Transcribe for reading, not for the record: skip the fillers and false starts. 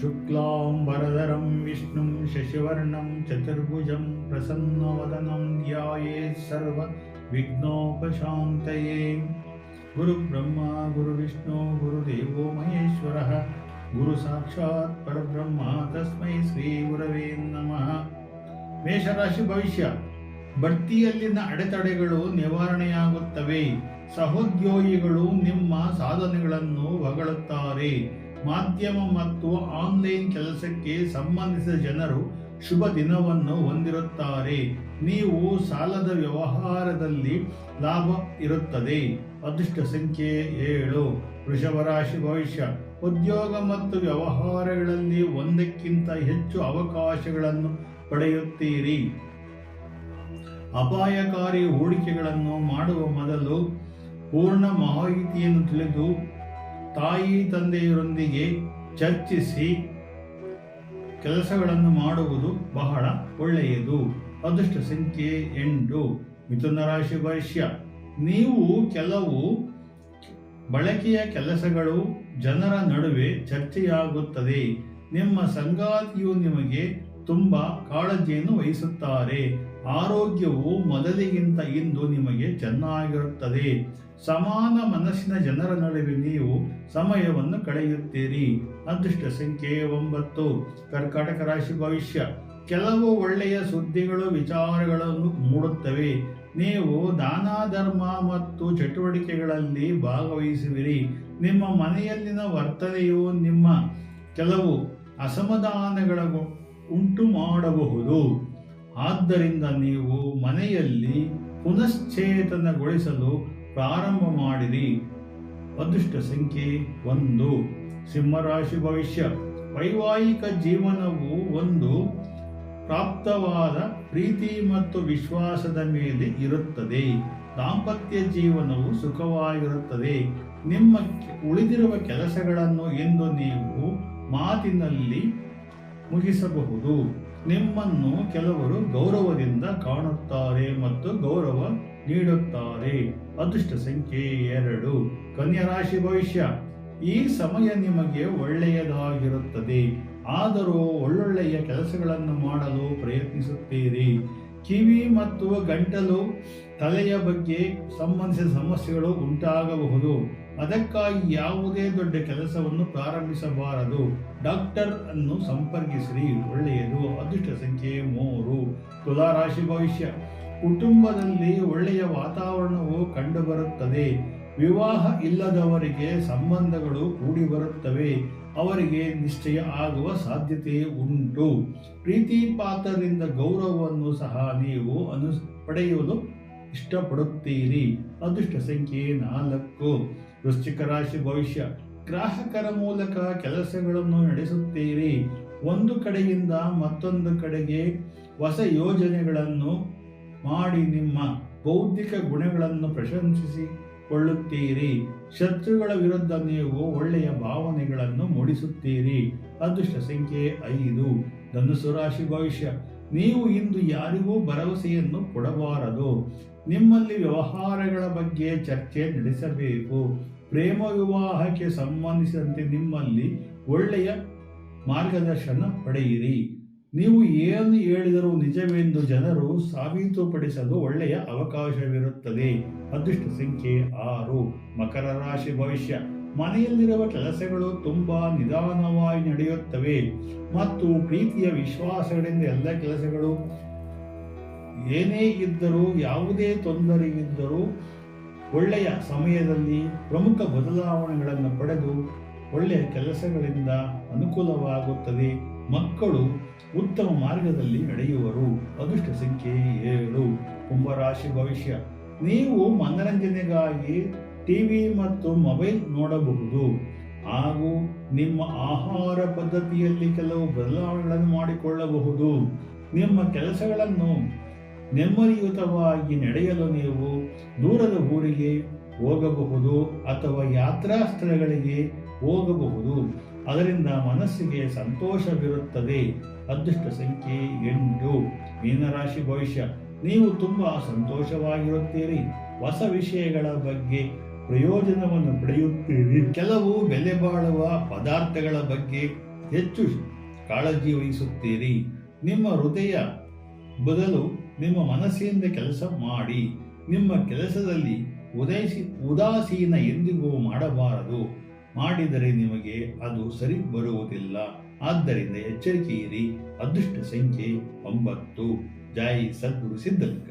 शुक्लांबरधरं विष्णुं शशिवर्णं चतुर्भुजं प्रसन्नवदनं ध्यायेत् सर्वविघ्नोपशान्तये। गुरुब्रह्मा गुरुविष्णु गुरुदेवो महेश्वरः गुरुसाक्षात् परब्रह्म तस्मै ಶ್ರೀ ಗುರವೇ ನಮಃ. ಮೇಷರಾಶಿ ಭವಿಷ್ಯ. ಬಡ್ತಿಯಲ್ಲಿನ ಅಡೆತಡೆಗಳು ನಿವಾರಣೆಯಾಗುತ್ತವೆ. ಸಹೋದ್ಯೋಗಿಗಳು ನಿಮ್ಮ ಸಾಧನೆಗಳನ್ನು ಹೊಗಳುತ್ತಾರೆ. ಮಾಧ್ಯಮ ಮತ್ತು ಆನ್ಲೈನ್ ಕೆಲಸಕ್ಕೆ ಸಂಬಂಧಿಸಿದ ಜನರು ಶುಭ ದಿನವನ್ನು ಹೊಂದಿರುತ್ತಾರೆ. ನೀವು ಸಾಲದ ವ್ಯವಹಾರದಲ್ಲಿ ಲಾಭ ಇರುತ್ತದೆ. ಅದೃಷ್ಟ ಸಂಖ್ಯೆ 7. ವೃಷಭ ರಾಶಿ ಭವಿಷ್ಯ. ಉದ್ಯೋಗ ಮತ್ತು ವ್ಯವಹಾರಗಳಲ್ಲಿ ಒಂದಕ್ಕಿಂತ ಹೆಚ್ಚು ಅವಕಾಶಗಳನ್ನು ಪಡೆಯುತ್ತೀರಿ. ಅಪಾಯಕಾರಿ ಹೂಡಿಕೆಗಳನ್ನು ಮಾಡುವ ಮೊದಲು ಪೂರ್ಣ ಮಾಹಿತಿಯನ್ನು ತಿಳಿದು ತಾಯಿ ತಂದೆಯರೊಂದಿಗೆ ಚರ್ಚಿಸಿ ಕೆಲಸಗಳನ್ನು ಮಾಡುವುದು ಬಹಳ ಒಳ್ಳೆಯದು. ಅದೃಷ್ಟ ಸಂಖ್ಯೆ 8. ಮಿಥುನ ರಾಶಿ ಭವಿಷ್ಯ. ನೀವು ಕೆಲವು ಬಳಕೆಯ ಕೆಲಸಗಳು ಜನರ ನಡುವೆ ಚರ್ಚೆಯಾಗುತ್ತದೆ. ನಿಮ್ಮ ಸಂಗಾತಿಯು ನಿಮಗೆ ತುಂಬಾ ಕಾಳಜಿಯನ್ನು ವಹಿಸುತ್ತಾರೆ. ಆರೋಗ್ಯವು ಮೊದಲಿಗಿಂತ ಇಂದು ನಿಮಗೆ ಚೆನ್ನಾಗಿರುತ್ತದೆ. ಸಮಾನ ಮನಸ್ಸಿನ ಜನರ ನಡುವೆ ನೀವು ಸಮಯವನ್ನು ಕಳೆಯುತ್ತೀರಿ. ಅದೃಷ್ಟ ಸಂಖ್ಯೆ 9. ಕರ್ಕಾಟಕ ರಾಶಿ ಭವಿಷ್ಯ. ಕೆಲವು ಒಳ್ಳೆಯ ಸುದ್ದಿಗಳು ವಿಚಾರಗಳನ್ನು ಮೂಡುತ್ತವೆ. ನೀವು ದಾನ ಧರ್ಮ ಮತ್ತು ಚಟುವಟಿಕೆಗಳಲ್ಲಿ ಭಾಗವಹಿಸುವಿರಿ. ನಿಮ್ಮ ಮನೆಯಲ್ಲಿನ ವರ್ತನೆಯು ನಿಮ್ಮ ಕೆಲವು ಅಸಮಾಧಾನಗಳ ಉಂಟು ಮಾಡಬಹುದು. ಆದ್ದರಿಂದ ನೀವು ಮನೆಯಲ್ಲಿ ಪುನಶ್ಚೇತನಗೊಳಿಸಲು ಪ್ರಾರಂಭ ಮಾಡಿರಿ. ಅದೃಷ್ಟ ಸಂಖ್ಯೆ 1. ಸಿಂಹರಾಶಿ ಭವಿಷ್ಯ. ವೈವಾಹಿಕ ಜೀವನವು ಒಂದು ಪ್ರಾಪ್ತವಾದ ಪ್ರೀತಿ ಮತ್ತು ವಿಶ್ವಾಸದ ಮೇಲೆ ಇರುತ್ತದೆ. ದಾಂಪತ್ಯ ಜೀವನವು ಸುಖವಾಗಿರುತ್ತದೆ. ನಿಮ್ಮ ಉಳಿದಿರುವ ಕೆಲಸಗಳನ್ನು ಇಂದು ನೀವು ಮಾತಿನಲ್ಲಿ ಮುಗಿಸಬಹುದು. ನಿಮ್ಮನ್ನು ಕೆಲವರು ಗೌರವದಿಂದ ಕಾಣುತ್ತಾರೆ ಮತ್ತು ಗೌರವ ನೀಡುತ್ತಾರೆ. ಅದೃಷ್ಟ ಸಂಖ್ಯೆ 2. ಕನ್ಯಾ ರಾಶಿ ಭವಿಷ್ಯ. ಈ ಸಮಯ ನಿಮಗೆ ಒಳ್ಳೆಯದಾಗಿರುತ್ತದೆ. ಆದರೂ ಒಳ್ಳೊಳ್ಳೆಯ ಕೆಲಸಗಳನ್ನು ಮಾಡಲು ಪ್ರಯತ್ನಿಸುತ್ತೀರಿ. ಕಿವಿ ಮತ್ತು ಗಂಟಲು ತಲೆಯ ಬಗ್ಗೆ ಸಂಬಂಧಿಸಿದ ಸಮಸ್ಯೆಗಳು ಉಂಟಾಗಬಹುದು. ಅದಕ್ಕಾಗಿ ಯಾವುದೇ ದೊಡ್ಡ ಕೆಲಸವನ್ನು ಪ್ರಾರಂಭಿಸಬಾರದು. ಡಾಕ್ಟರ್ ಅನ್ನು ಸಂಪರ್ಕಿಸಿರಿ, ಒಳ್ಳೆಯದು. ಅದೃಷ್ಟ ಸಂಖ್ಯೆ 3. ತುಲಾ ರಾಶಿ ಭವಿಷ್ಯ. ಕುಟುಂಬದಲ್ಲಿ ಒಳ್ಳೆಯ ವಾತಾವರಣವು ಕಂಡುಬರುತ್ತದೆ. ವಿವಾಹ ಇಲ್ಲದವರಿಗೆ ಸಂಬಂಧಗಳು ಕೂಡಿ ಬರುತ್ತವೆ. ಅವರಿಗೆ ನಿಶ್ಚಯ ಆಗುವ ಸಾಧ್ಯತೆ ಉಂಟು. ಪ್ರೀತಿ ಪಾತ್ರರಿಂದ ಗೌರವವನ್ನು ಸಹ ನೀವು ಪಡೆಯಲು ಇಷ್ಟಪಡುತ್ತೀರಿ. ಅದೃಷ್ಟ ಸಂಖ್ಯೆ 4. ವೃಶ್ಚಿಕ ರಾಶಿ ಭವಿಷ್ಯ. ಗ್ರಾಹಕರ ಮೂಲಕ ಕೆಲಸಗಳನ್ನು ನಡೆಸುತ್ತೀರಿ. ಒಂದು ಕಡೆಯಿಂದ ಮತ್ತೊಂದು ಕಡೆಗೆ ಹೊಸ ಯೋಜನೆಗಳನ್ನು ಮಾಡಿ ನಿಮ್ಮ ಬೌದ್ಧಿಕ ಗುಣಗಳನ್ನು ಪ್ರಶಂಸಿಸಿಕೊಳ್ಳುತ್ತೀರಿ. ಶತ್ರುಗಳ ವಿರುದ್ಧ ನೀವು ಒಳ್ಳೆಯ ಭಾವನೆಗಳನ್ನು ಮೂಡಿಸುತ್ತೀರಿ. ಅದೃಷ್ಟ ಸಂಖ್ಯೆ 5. ಧನುಸ್ಸು ರಾಶಿ ಭವಿಷ್ಯ. ನೀವು ಇಂದು ಯಾರಿಗೂ ಭರವಸೆಯನ್ನು ಕೊಡಬಾರದು. ನಿಮ್ಮಲ್ಲಿ ವ್ಯವಹಾರಗಳ ಬಗ್ಗೆ ಚರ್ಚೆ ನಡೆಸಬೇಕು. ಪ್ರೇಮ ವಿವಾಹಕ್ಕೆ ಸಂಬಂಧಿಸಿದಂತೆ ನಿಮ್ಮಲ್ಲಿ ಒಳ್ಳೆಯ ಮಾರ್ಗದರ್ಶನ ಪಡೆಯಿರಿ. ನೀವು ಏನು ಹೇಳಿದರೂ ನಿಜವೆಂದು ಜನರು ಸಾಬೀತುಪಡಿಸಲು ಒಳ್ಳೆಯ ಅವಕಾಶವಿರುತ್ತದೆ. ಅದೃಷ್ಟ ಸಂಖ್ಯೆ 6. ಮಕರ ರಾಶಿ ಭವಿಷ್ಯ. ಮನೆಯಲ್ಲಿರುವ ಕೆಲಸಗಳು ತುಂಬಾ ನಿಧಾನವಾಗಿ ನಡೆಯುತ್ತವೆ ಮತ್ತು ಪ್ರೀತಿಯ ವಿಶ್ವಾಸಗಳಿಂದ ಎಲ್ಲ ಕೆಲಸಗಳು ಏನೇ ಇದ್ದರೂ ಯಾವುದೇ ತೊಂದರೆ ಇದ್ದರೂ ಒಳ್ಳೆಯ ಸಮಯದಲ್ಲಿ ಪ್ರಮುಖ ಬದಲಾವಣೆಗಳನ್ನು ಪಡೆದು ಒಳ್ಳೆಯ ಕೆಲಸಗಳಿಂದ ಅನುಕೂಲವಾಗುತ್ತದೆ. ಮಕ್ಕಳು ಉತ್ತಮ ಮಾರ್ಗದಲ್ಲಿ ನಡೆಯುವರು. ಅದೃಷ್ಟ ಸಂಖ್ಯೆ 7. ಕುಂಭರಾಶಿ ಭವಿಷ್ಯ. ನೀವು ಮನರಂಜನೆಗಾಗಿ ಟಿವಿ ಮತ್ತು ಮೊಬೈಲ್ ನೋಡಬಹುದು ಹಾಗೂ ನಿಮ್ಮ ಆಹಾರ ಪದ್ಧತಿಯಲ್ಲಿ ಕೆಲವು ಬದಲಾವಣೆಗಳನ್ನು ಮಾಡಿಕೊಳ್ಳಬಹುದು. ನಿಮ್ಮ ಕೆಲಸಗಳನ್ನು ನೆಮ್ಮದಿಯುತವಾಗಿ ನಡೆಯಲು ನೀವು ದೂರದ ಊರಿಗೆ ಹೋಗಬಹುದು ಅಥವಾ ಯಾತ್ರಾ ಸ್ಥಳಗಳಿಗೆ ಹೋಗಬಹುದು. ಅದರಿಂದ ಮನಸ್ಸಿಗೆ ಸಂತೋಷವಿರುತ್ತದೆ. ಅದೃಷ್ಟ ಸಂಖ್ಯೆ 8. ಮೀನರಾಶಿ ಭವಿಷ್ಯ. ನೀವು ತುಂಬಾ ಸಂತೋಷವಾಗಿರುತ್ತೀರಿ. ಹೊಸ ವಿಷಯಗಳ ಬಗ್ಗೆ ಪ್ರಯೋಜನವನ್ನು ಪಡೆಯುತ್ತೀರಿ. ಕೆಲವು ಬೆಲೆ ಬಾಳುವ ಪದಾರ್ಥಗಳ ಬಗ್ಗೆ ಹೆಚ್ಚು ಕಾಳಜಿ ವಹಿಸುತ್ತೀರಿ. ನಿಮ್ಮ ಹೃದಯ ಬದಲು ನಿಮ್ಮ ಮನಸ್ಸಿನಿಂದ ಕೆಲಸ ಮಾಡಿ. ನಿಮ್ಮ ಕೆಲಸದಲ್ಲಿ ಉದಾಸೀನ ಎಂದಿಗೂ ಮಾಡಬಾರದು. ಮಾಡಿದರೆ ನಿಮಗೆ ಅದು ಸರಿ ಬರುವುದಿಲ್ಲ. ಆದ್ದರಿಂದ ಎಚ್ಚರಿಕೆಯಿರಿ. ಅದೃಷ್ಟ ಸಂಖ್ಯೆ 9. ಜೈ ಸದ್ಗುರು ಸಿದ್ಧಲಿಂಗ.